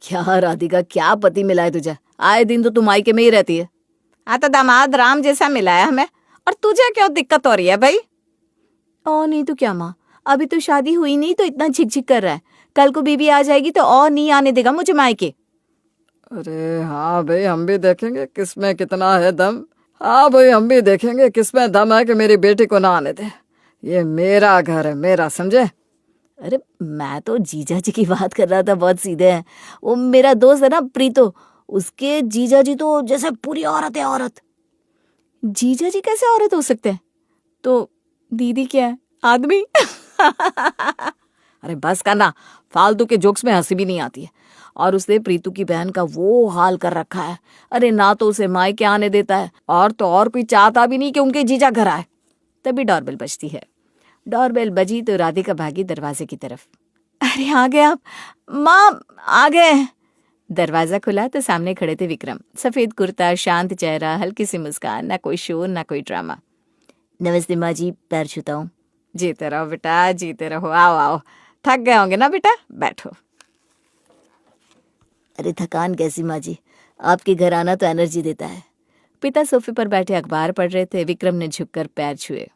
क्या राधिका, क्या पति मिला है तुझे? आए दिन तो तुम मायके में ही रहती है। हाँ तो दामाद राम जैसा मिला है हमें। और तुझे क्यों दिक्कत हो रही है भाई? और नहीं तो क्या माँ, अभी तो शादी हुई नहीं तो इतना झिक कर रहा है। कल को बीबी आ जाएगी तो और नहीं आने देगा मुझे मायके। अरे हाँ भाई, हम भी देखेंगे किसमें कितना है दम। हाँ भाई, हम भी देखेंगे किसमें दम है कि मेरी बेटी को ना आने दे। ये मेरा घर है, मेरा, समझे? अरे मैं तो जीजा जी की बात कर रहा था, बहुत सीधे हैं। वो मेरा दोस्त है ना प्रीतो, उसके जीजा जी तो जैसे पूरी औरत है, औरत। जीजा जी कैसे औरत हो सकते हैं? तो दीदी क्या है, आदमी? अरे बस करना, फालतू के जोक्स में हंसी भी नहीं आती है। और उसने प्रीतू की बहन का वो हाल कर रखा है। अरे ना तो उसे मायके आने देता है, और तो और कोई चाहता भी नहीं कि उनके जीजा घर आए। तभी डोरबेल बजती है। डोरबेल बजी तो राधिका भागी दरवाजे की तरफ। अरे आ गए आप? माँ आ गए। दरवाजा खुला तो सामने खड़े थे विक्रम। सफेद कुर्ता, शांत चेहरा, हल्की सी मुस्कान, ना कोई शोर ना कोई ड्रामा। नमस्ते माँ जी, पैर छूता हूँ। जीते रहो बेटा, जीते रहो। आओ आओ, थक गए होंगे ना बेटा, बैठो। अरे थकान कैसी माँ जी, आपके घर आना तो एनर्जी देता है। पिता सोफे पर बैठे अखबार पढ़ रहे थे। विक्रम ने झुककर पैर छुए।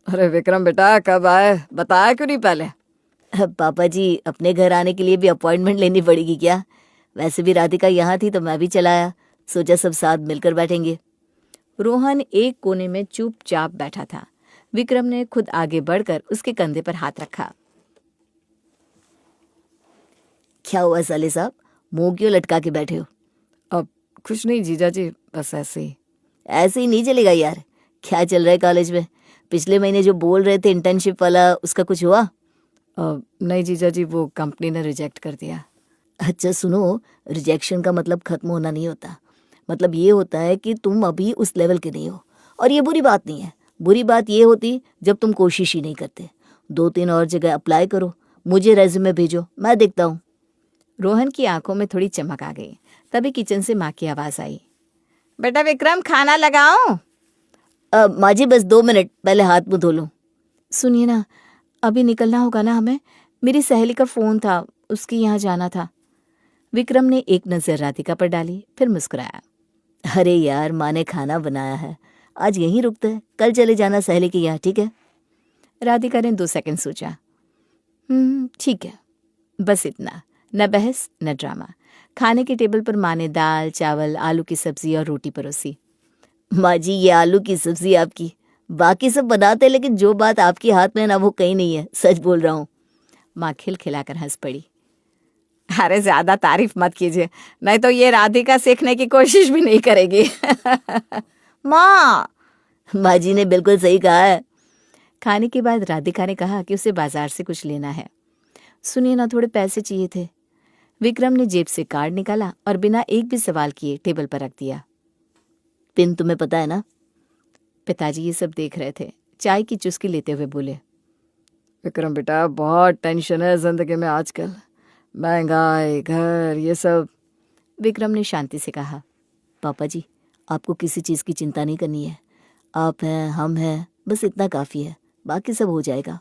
अरे विक्रम बेटा, कब आए? बताया क्यों नहीं पहले? पापा जी, अपने घर आने के लिए भी अपॉइंटमेंट लेनी पड़ेगी क्या? वैसे भी राधिका यहाँ थी तो मैं भी चला आया, सोचा सब साथ मिलकर बैठेंगे। रोहन एक कोने में चुपचाप बैठा था। विक्रम ने खुद आगे बढ़कर उसके कंधे पर हाथ रखा। क्या हुआ साले साहब, मुंह क्यों लटका के बैठे हो? अब कुछ नहीं जीजा जी, बस ऐसे ही। ऐसे ही नहीं चलेगा यार। क्या चल रहा है कॉलेज में? पिछले महीने जो बोल रहे थे इंटर्नशिप वाला, उसका कुछ हुआ? नहीं जीजा जी, वो कंपनी ने रिजेक्ट कर दिया। अच्छा सुनो, रिजेक्शन का मतलब खत्म होना नहीं होता। मतलब ये होता है कि तुम अभी उस लेवल के नहीं हो, और ये बुरी बात नहीं है। बुरी बात ये होती जब तुम कोशिश ही नहीं करते। 2-3 और जगह अप्लाई करो, मुझे रेज्यूमे भेजो, मैं देखता हूँ। रोहन की आंखों में थोड़ी चमक आ गई। तभी किचन से माँ की आवाज आई। बेटा विक्रम, खाना लगाओ? माँ जी बस 2 मिनट, पहले हाथ मुंह धो लूँ। सुनिए ना, अभी निकलना होगा ना हमें? मेरी सहेली का फ़ोन था, उसके यहाँ जाना था। विक्रम ने एक नज़र राधिका पर डाली, फिर मुस्कुराया। अरे यार, माँ ने खाना बनाया है, आज यहीं रुकते हैं, कल चले जाना सहेली के यहाँ, ठीक है? राधिका ने 2 सेकंड सोचा। ठीक है। बस इतना, न बहस न ड्रामा। खाने के टेबल पर माँ ने दाल, चावल, आलू की सब्जी और रोटी परोसी। माँ जी, ये आलू की सब्जी आपकी। बाकी सब बनाते हैं, लेकिन जो बात आपके हाथ में है ना, वो कहीं नहीं है, सच बोल रहा हूँ। माँ खिलखिलाकर हंस पड़ी। अरे ज्यादा तारीफ मत कीजिए, नहीं तो ये राधिका सीखने की कोशिश भी नहीं करेगी। माँ। माँ जी ने बिल्कुल सही कहा है। खाने के बाद राधिका ने कहा कि उसे बाजार से कुछ लेना है। सुनिए ना, थोड़े पैसे चाहिए थे। विक्रम ने जेब से कार्ड निकाला और बिना एक भी सवाल किए टेबल पर रख दिया। पिन तुम्हें पता है ना? पिताजी ये सब देख रहे थे। चाय की चुस्की लेते हुए बोले। विक्रम बेटा, बहुत टेंशन है जिंदगी में आजकल, महंगाई, घर, ये सब। विक्रम ने शांति से कहा। पापा जी, आपको किसी चीज़ की चिंता नहीं करनी है। आप हैं, हम हैं, बस इतना काफ़ी है, बाकी सब हो जाएगा।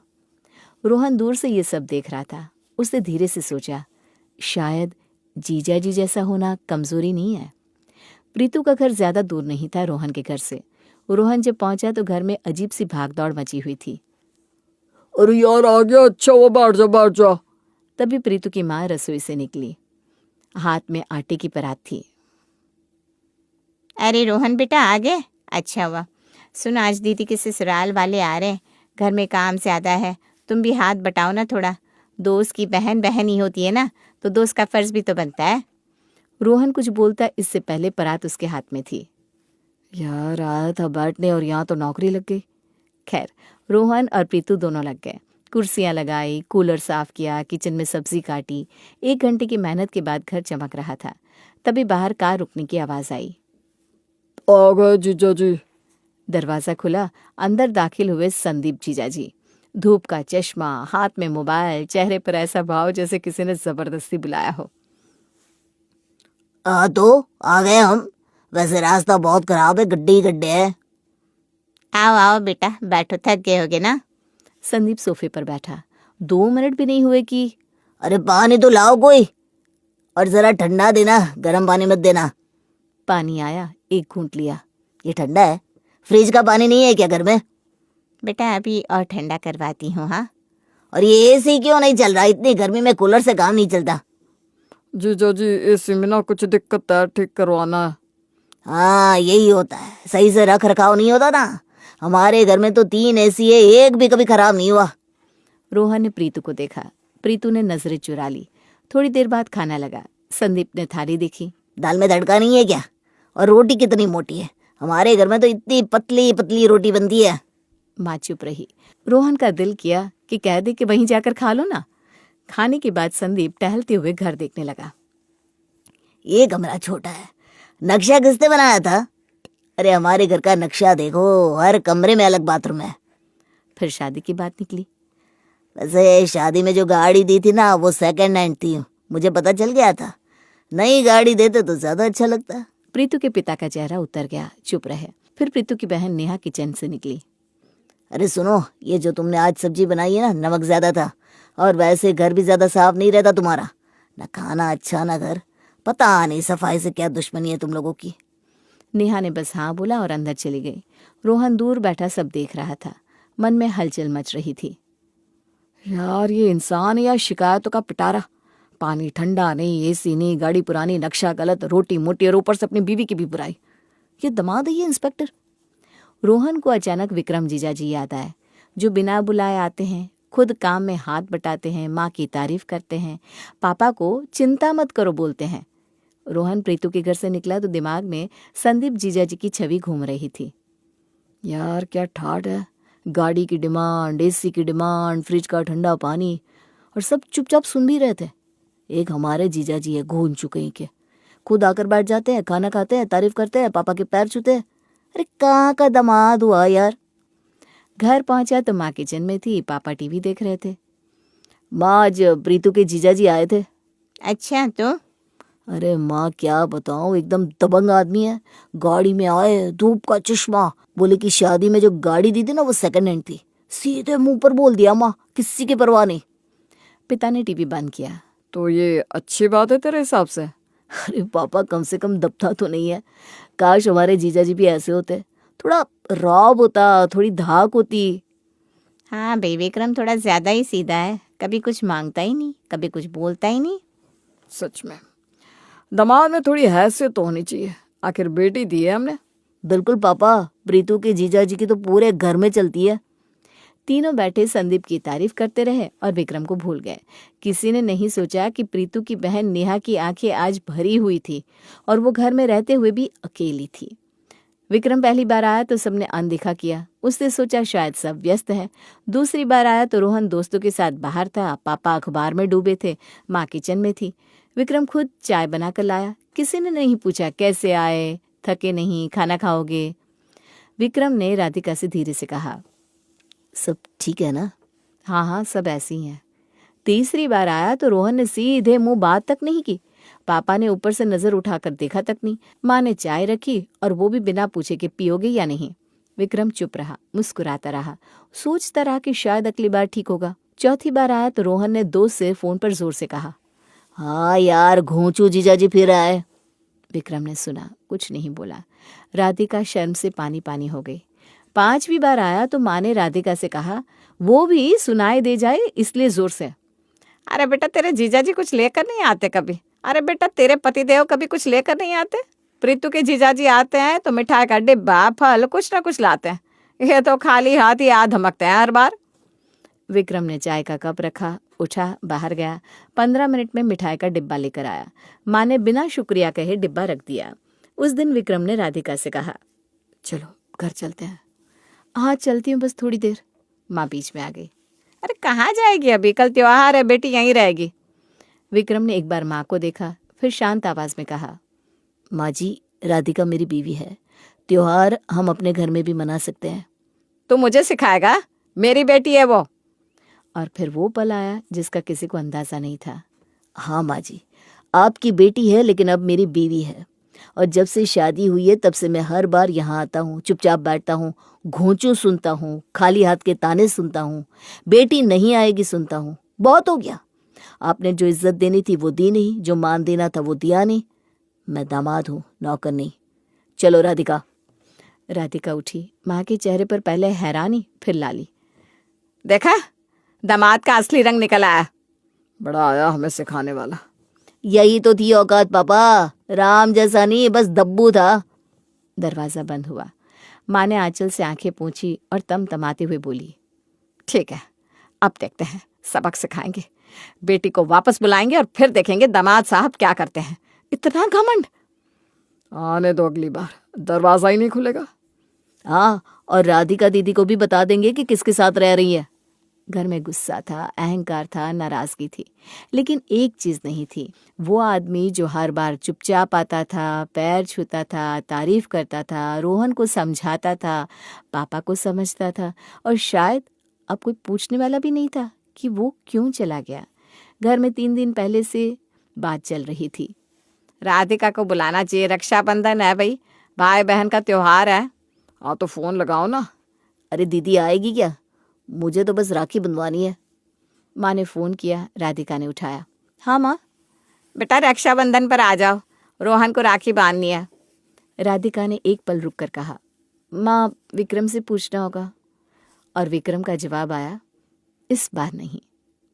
रोहन दूर से ये सब देख रहा था। उसने धीरे से सोचा, शायद जीजा जी जैसा होना कमज़ोरी नहीं है। प्रीतु का घर ज़्यादा दूर नहीं था रोहन के घर से। रोहन जब पहुंचा तो घर में अजीब सी भागदौड़ मची हुई थी। अरे यार आ गया, अच्छा वो, बैठ जा बैठ जा। तभी प्रीतु की माँ रसोई से निकली, हाथ में आटे की परात थी। अरे रोहन बेटा, आ गए? अच्छा हुआ। सुन, आज दीदी के ससुराल वाले आ रहे हैं, घर में काम ज़्यादा है, तुम भी हाथ बटाओ ना थोड़ा। दोस्त की बहन बहन ही होती है ना, तो दोस्त का फर्ज भी तो बनता है। रोहन कुछ बोलता इससे पहले परात उसके हाथ में थी। यार आया था बैठने और यहाँ तो नौकरी लग गई। खैर, रोहन और प्रीतु दोनों लग गए। कुर्सियां लगाई, कूलर साफ किया, किचन में सब्जी काटी। 1 घंटे की मेहनत के बाद घर चमक रहा था। तभी बाहर कार रुकने की आवाज़ आई। आ गए जीजा जी। दरवाज़ा खुला, अंदर दाखिल हुए संदीप जीजा जी। धूप का चश्मा, हाथ में मोबाइल, चेहरे पर ऐसा भाव जैसे किसी ने जबरदस्ती बुलाया हो। तो आ गए हम। वैसे रास्ता बहुत खराब है, गड्ढे ही गड्ढे है। आओ आओ बेटा, बैठो, थक गए होगे ना? संदीप सोफे पर बैठा। 2 मिनट भी नहीं हुए कि अरे पानी तो लाओ कोई। और जरा ठंडा देना, गर्म पानी मत देना। पानी आया, एक घूंट लिया। ये ठंडा है, फ्रिज का पानी नहीं है क्या घर में? बेटा अभी और ठंडा करवाती हूँ। हाँ और ये एसी क्यों नहीं चल रहा? इतनी गर्मी में कूलर से काम नहीं चलता। जीजा जी एसी में ना कुछ दिक्कत है, ठीक करवाना है। हाँ यही होता है, सही से रख रखाव नहीं होता ना। हमारे घर में तो 3 एसी है, एक भी कभी खराब नहीं हुआ। रोहन ने प्रीतु को देखा। प्रीतु ने नजरें चुरा ली। थोड़ी देर बाद खाना लगा। संदीप ने थाली देखी। दाल में तड़का नहीं है क्या? और रोटी कितनी मोटी है? हमारे घर में तो इतनी पतली पतली रोटी बनती है। माँ चुप रही। रोहन का दिल किया कि कह दे कि वहीं जाकर खा लो ना। खाने के बाद संदीप टहलते हुए घर देखने लगा। ये कमरा छोटा है, नक्शा किसने बनाया था? अरे हमारे घर का नक्शा देखो, हर कमरे में अलग बाथरूम है। फिर शादी की बात निकली। वैसे शादी में जो गाड़ी दी थी ना, वो सेकंड हैंड थी, मुझे पता चल गया था। नई गाड़ी देते तो ज्यादा अच्छा लगता। प्रीतु के पिता का चेहरा उतर गया, चुप रहे। फिर प्रीतु की बहन नेहा किचन से निकली। अरे सुनो, ये जो तुमने आज सब्जी बनाई है ना, नमक ज्यादा था। और वैसे घर भी ज्यादा साफ नहीं रहता तुम्हारा, ना खाना अच्छा ना घर। पता नहीं सफाई से क्या दुश्मनी है तुम लोगों की। नेहा ने बस हाँ बोला और अंदर चली गई। रोहन दूर बैठा सब देख रहा था। मन में हलचल मच रही थी। यार ये इंसान या शिकायतों का पिटारा। पानी ठंडा नहीं, एसी नहीं, गाड़ी पुरानी, नक्शा गलत, रोटी मोटी और ऊपर से अपनी बीवी की भी बुराई। ये दामाद है ये इंस्पेक्टर। रोहन को अचानक विक्रम जीजाजी याद आए, जो बिना बुलाए आते हैं, खुद काम में हाथ बटाते हैं, माँ की तारीफ करते हैं, पापा को चिंता मत करो बोलते हैं। रोहन प्रीतु के घर से निकला तो दिमाग में संदीप जीजाजी की छवि घूम रही थी। यार क्या ठाट है, गाड़ी की डिमांड, एसी की डिमांड, फ्रिज का ठंडा पानी, और सब चुपचाप सुन भी रहे थे। एक हमारे जीजाजी है घून चुके हैं के, खुद आकर बैठ जाते हैं, खाना खाते हैं, तारीफ करते हैं, पापा के पैर छूते हैं। अरे कहाँ का दामाद हुआ यार। घर पहुंचा तो माँ किचन में थी, पापा टीवी देख रहे थे। माँ आज प्रीतु के जीजाजी आए थे। अच्छा तो अरे माँ क्या बताऊं, एकदम दबंग आदमी है। गाड़ी में आए, धूप का चश्मा, बोले कि शादी में जो गाड़ी दी थी ना वो सेकंड हैंड थी। सीधे मुंह पर बोल दिया माँ, किसी की परवाह नहीं। पिता ने टीवी बंद किया। तो ये अच्छी बात है तेरे हिसाब से? अरे पापा कम से कम दबता तो नहीं है। काश हमारे जीजाजी भी ऐसे होते, थोड़ा रौब होता, थोड़ी धाक होती। हाँ भाई विक्रम थोड़ा ज्यादा ही सीधा है, कभी कुछ मांगता ही नहीं, कभी कुछ बोलता ही नहीं। सच में दामाद में थोड़ी हैसियत तो होनी चाहिए, आखिर बेटी दी है हमने। बिल्कुल पापा, प्रीतु के जीजाजी की तो पूरे घर में चलती है। तीनों बैठे संदीप की तारीफ करते रहे और विक्रम को भूल गए। किसी ने नहीं सोचा कि प्रीतु की बहन नेहा की आंखें आज भरी हुई थी और वो घर में रहते हुए भी अकेली थी। विक्रम पहली बार आया तो सबने अनदेखा किया। उसने सोचा शायद सब व्यस्त है। दूसरी बार आया तो रोहन दोस्तों के साथ बाहर था, पापा अखबार में डूबे थे, माँ किचन में थी। विक्रम खुद चाय बनाकर लाया। किसी ने नहीं पूछा कैसे आए, थके नहीं, खाना खाओगे। विक्रम ने राधिका से धीरे से कहा, सब ठीक है ना? हाँ हाँ सब ऐसी हैं। तीसरी बार आया तो रोहन ने सीधे मुंह बात तक नहीं की। पापा ने ऊपर से नजर उठाकर देखा तक नहीं। माँ ने चाय रखी और वो भी बिना पूछे कि पियोगे या नहीं। विक्रम चुप रहा, मुस्कुराता रहा, सोचता रहा कि शायद अगली बार ठीक होगा। चौथी बार आया तो रोहन ने दोस्त से फोन पर जोर से कहा, हाँ यार घोंचू जीजाजी फिर आए। विक्रम ने सुना, कुछ नहीं बोला। राधिका शर्म से पानी पानी हो गई। पांचवी बार आया तो माँ ने राधिका से कहा, वो भी सुनाई दे जाए इसलिए जोर से। अरे बेटा तेरे जीजाजी कुछ लेकर नहीं आते कभी? अरे बेटा तेरे पतिदेव कभी कुछ लेकर नहीं आते? प्रीतु के जीजाजी आते हैं तो मिठाई का डिब्बा, फल, कुछ ना कुछ लाते हैं। ये तो खाली हाथ ही आ धमकते हैं हर बार। विक्रम ने चाय का कप रखा, उठा, बाहर गया। 15 मिनट में मिठाई का डिब्बा लेकर आया। माँ ने बिना शुक्रिया कहे डिब्बा रख दिया। उस दिन विक्रम ने राधिका से कहा, चलो घर चलते हैं। हाँ चलती हूँ, बस थोड़ी देर। माँ बीच में आ गई। अरे कहाँ जाएगी अभी, कल त्योहार है, बेटी यहीं रहेगी। विक्रम ने एक बार माँ को देखा, फिर शांत आवाज में कहा, माँ जी, राधिका मेरी बीवी है, त्योहार हम अपने घर में भी मना सकते हैं। तू मुझे सिखाएगा? मेरी बेटी है वो। और फिर वो पल आया जिसका किसी को अंदाजा नहीं था। हाँ माँ जी, आपकी बेटी है लेकिन अब मेरी बीवी है। और जब से शादी हुई है तब से मैं हर बार यहाँ आता हूँ, चुपचाप बैठता हूँ, घोंचू सुनता हूँ, खाली हाथ के ताने सुनता हूँ, बेटी नहीं आएगी सुनता हूँ। बहुत हो गया। आपने जो इज्जत देनी थी वो दी नहीं, जो मान देना था वो दिया नहीं। मैं दामाद हूँ, नौकर नहीं। चलो राधिका। राधिका उठी। माँ के चेहरे पर पहले हैरानी, फिर लाली। देखा, दामाद का असली रंग निकल आया। बड़ा आया हमें सिखाने वाला। यही तो थी औकात पापा, राम जैसा नहीं, बस दब्बू था। दरवाजा बंद हुआ। माँ ने आंचल से आंखें पोंछी और तमतमाते हुए बोली, ठीक है, अब देखते हैं, सबक सिखाएंगे। बेटी को वापस बुलाएंगे और फिर देखेंगे दामाद साहब क्या करते हैं। इतना घमंड। आने दो अगली बार, दरवाजा ही नहीं खुलेगा। हाँ, और राधिका दीदी को भी बता देंगे कि किसके साथ रह रही है। घर में गुस्सा था, अहंकार था, नाराजगी थी, लेकिन एक चीज नहीं थी। वो आदमी जो हर बार चुपचाप आता था, पैर छूता था, तारीफ करता था, रोहन को समझाता था, पापा को समझता था, और शायद अब कोई पूछने वाला भी नहीं था कि वो क्यों चला गया। घर में 3 दिन पहले से बात चल रही थी। राधिका को बुलाना चाहिए, रक्षाबंधन है भाई, भाई बहन का त्योहार है। हाँ तो फोन लगाओ ना। अरे दीदी आएगी क्या? मुझे तो बस राखी बंधवानी है। माँ ने फ़ोन किया, राधिका ने उठाया। हाँ माँ। बेटा रक्षाबंधन पर आ जाओ, रोहन को राखी बांधनी है। राधिका ने एक पल रुक कर कहा, माँ विक्रम से पूछना होगा। और विक्रम का जवाब आया, इस बार नहीं।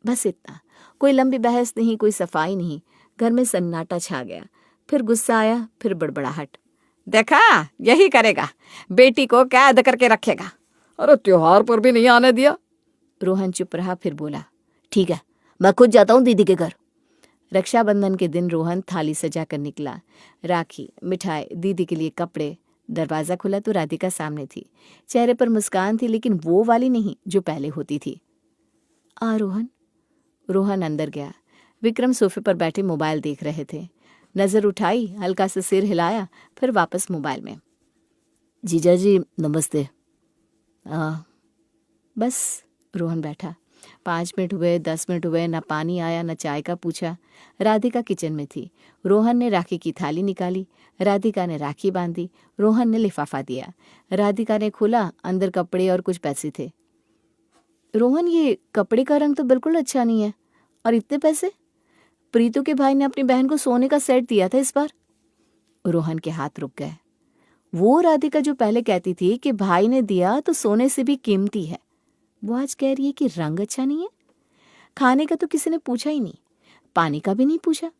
बस इतना, कोई लंबी बहस नहीं, कोई सफाई नहीं। घर में सन्नाटा छा गया। फिर गुस्सा आया, फिर बड़बड़ाहट। देखा, यही करेगा, बेटी को कैद करके रखेगा। अरे त्योहार पर भी नहीं आने दिया। रोहन चुप रहा, फिर बोला, ठीक है, मैं खुद जाता हूँ दीदी के घर। रक्षाबंधन के दिन रोहन थाली सजा कर निकला। राखी, मिठाई, दीदी के लिए कपड़े। दरवाज़ा खुला तो राधिका सामने थी। चेहरे पर मुस्कान थी, लेकिन वो वाली नहीं जो पहले होती थी। आ रोहन। रोहन अंदर गया। विक्रम सोफे पर बैठे मोबाइल देख रहे थे। नज़र उठाई, हल्का सा सिर हिलाया, फिर वापस मोबाइल में। जीजा जी नमस्ते। हाँ बस। रोहन बैठा। 5 मिनट हुए, 10 मिनट हुए, न पानी आया न चाय का पूछा। राधिका किचन में थी। रोहन ने राखी की थाली निकाली, राधिका ने राखी बांधी, रोहन ने लिफाफा दिया। राधिका ने खोला, अंदर कपड़े और कुछ पैसे थे। रोहन, ये कपड़े का रंग तो बिल्कुल अच्छा नहीं है, और इतने पैसे? प्रीतु के भाई ने अपनी बहन को सोने का सेट दिया था इस बार। रोहन के हाथ रुक गए। वो राधिका जो पहले कहती थी कि भाई ने दिया तो सोने से भी कीमती है, वो आज कह रही है कि रंग अच्छा नहीं है। खाने का तो किसी ने पूछा ही नहीं, पानी का भी नहीं पूछा।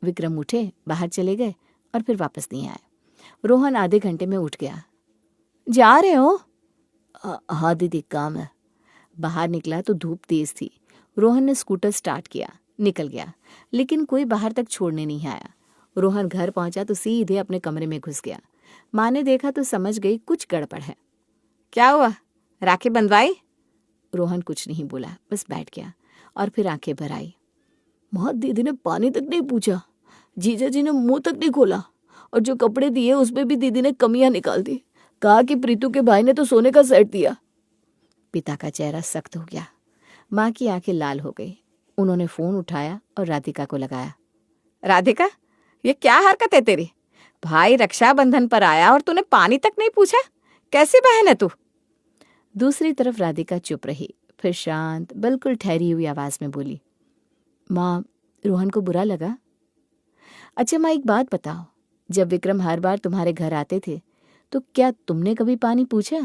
विक्रम उठे, बाहर चले गए और फिर वापस नहीं आए। रोहन आधे घंटे में उठ गया। जा रहे हो? हाँ दीदी, काम है। बाहर निकला तो धूप तेज थी। रोहन ने स्कूटर स्टार्ट किया, निकल गया, लेकिन कोई बाहर तक छोड़ने नहीं आया। रोहन घर पहुंचा तो सीधे अपने कमरे में घुस गया। माँ ने देखा तो समझ गई कुछ गड़बड़ है। क्या हुआ, राखी बंधवाई? रोहन कुछ नहीं बोला, बस बैठ गया और फिर आंखें भर आई। माँ, दीदी ने पानी तक नहीं पूछा, जीजा जी ने मुंह तक नहीं खोला, और जो कपड़े दिए उसमें भी दीदी ने कमियां निकाल दी। कहा कि प्रीतु के भाई ने तो सोने का सेट दिया। पिता का चेहरा सख्त हो गया। माँ की आंखें लाल हो गई। उन्होंने फोन उठाया और राधिका को लगाया। राधिका, ये क्या हरकत है तेरी? भाई रक्षाबंधन पर आया और तूने पानी तक नहीं पूछा? कैसी बहन है तू? दूसरी तरफ राधिका चुप रही, फिर शांत, बिल्कुल ठहरी हुई आवाज में बोली, माँ, रोहन को बुरा लगा? अच्छा माँ, एक बात बताओ, जब विक्रम हर बार तुम्हारे घर आते थे तो क्या तुमने कभी पानी पूछा?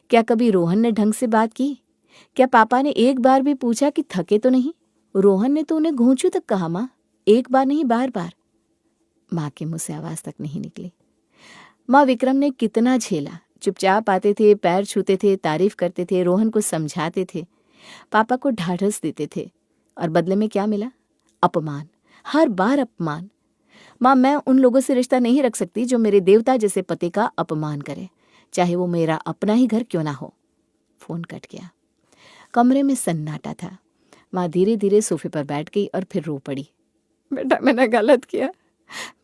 क्या कभी रोहन ने ढंग से बात की? क्या पापा ने एक बार भी पूछा कि थके तो नहीं? रोहन ने तो उन्हें घूंचू तक कहा माँ, एक बार नहीं, बार बार। माँ के मुंह से आवाज तक नहीं निकली। माँ, विक्रम ने कितना झेला। चुपचाप आते थे, पैर छूते थे, तारीफ करते थे, रोहन को समझाते थे, पापा को ढाढ़स देते थे, और बदले में क्या मिला? अपमान, हर बार अपमान। माँ, मैं उन लोगों से रिश्ता नहीं रख सकती जो मेरे देवता जैसे पति का अपमान करे, चाहे वो मेरा अपना ही घर क्यों ना हो। फोन कट गया। कमरे में सन्नाटा था। माँ धीरे धीरे सोफे पर बैठ गई और फिर रो पड़ी। बेटा, मैंने गलत किया।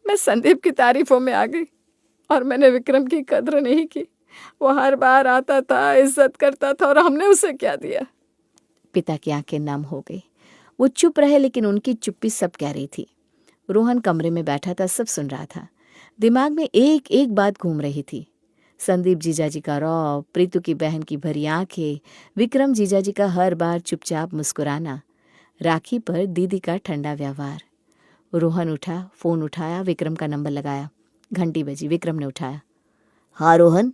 मैं संदीप की तारीफों में आ गई और मैंने विक्रम की कद्र नहीं की। वो हर बार आता था, इज्जत करता था, और हमने उसे क्या दिया? पिता की आंखें नम हो गई। वो चुप रहे, लेकिन उनकी चुप्पी सब कह रही थी। रोहन कमरे में बैठा था, सब सुन रहा था। दिमाग में एक एक बात घूम रही थी। संदीप जीजाजी का रौब, प्रीतु की बहन की भरी आंखें, विक्रम जीजाजी का हर बार चुपचाप मुस्कुराना। राखी पर दीदी का ठंडा व्यवहार। रोहन उठा, फोन उठाया, विक्रम का नंबर लगाया। घंटी बजी, विक्रम ने उठाया। हाँ रोहन।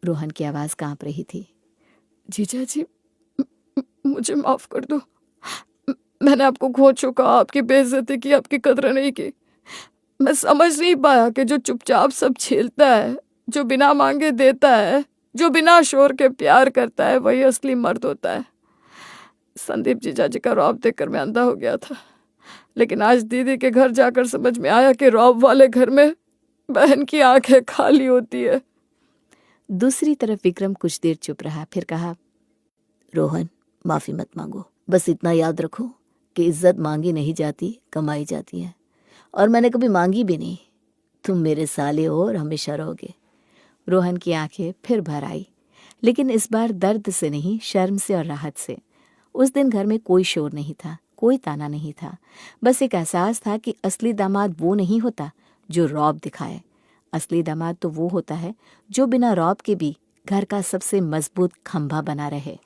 रोहन की आवाज़ कांप रही थी। जीजा जी, मुझे माफ कर दो। मैंने आपको खो चुका, आपकी बेइज्जती की, आपकी कदर नहीं की। मैं समझ नहीं पाया कि जो चुपचाप सब झेलता है, जो बिना मांगे देता है, जो बिना शोर के प्यार करता है, वही असली मर्द होता है। संदीप जीजा जी का रौब देखकर मैं अंधा हो गया था, लेकिन आज दीदी के घर जाकर समझ में आया कि रौब वाले घर में बहन की आंखें खाली होती है। दूसरी तरफ विक्रम कुछ देर चुप रहा, फिर कहा, रोहन माफी मत मांगो, बस इतना याद रखो कि इज्जत मांगी नहीं जाती, कमाई जाती है। और मैंने कभी मांगी भी नहीं। तुम मेरे साले हो और हमेशा रहोगे। रोहन की आंखें फिर भर आई, लेकिन इस बार दर्द से नहीं, शर्म से और राहत से। उस दिन घर में कोई शोर नहीं था, कोई ताना नहीं था, बस एक एहसास था कि असली दामाद वो नहीं होता जो रौब दिखाए। असली दामाद तो वो होता है जो बिना रौब के भी घर का सबसे मजबूत खंभा बना रहे।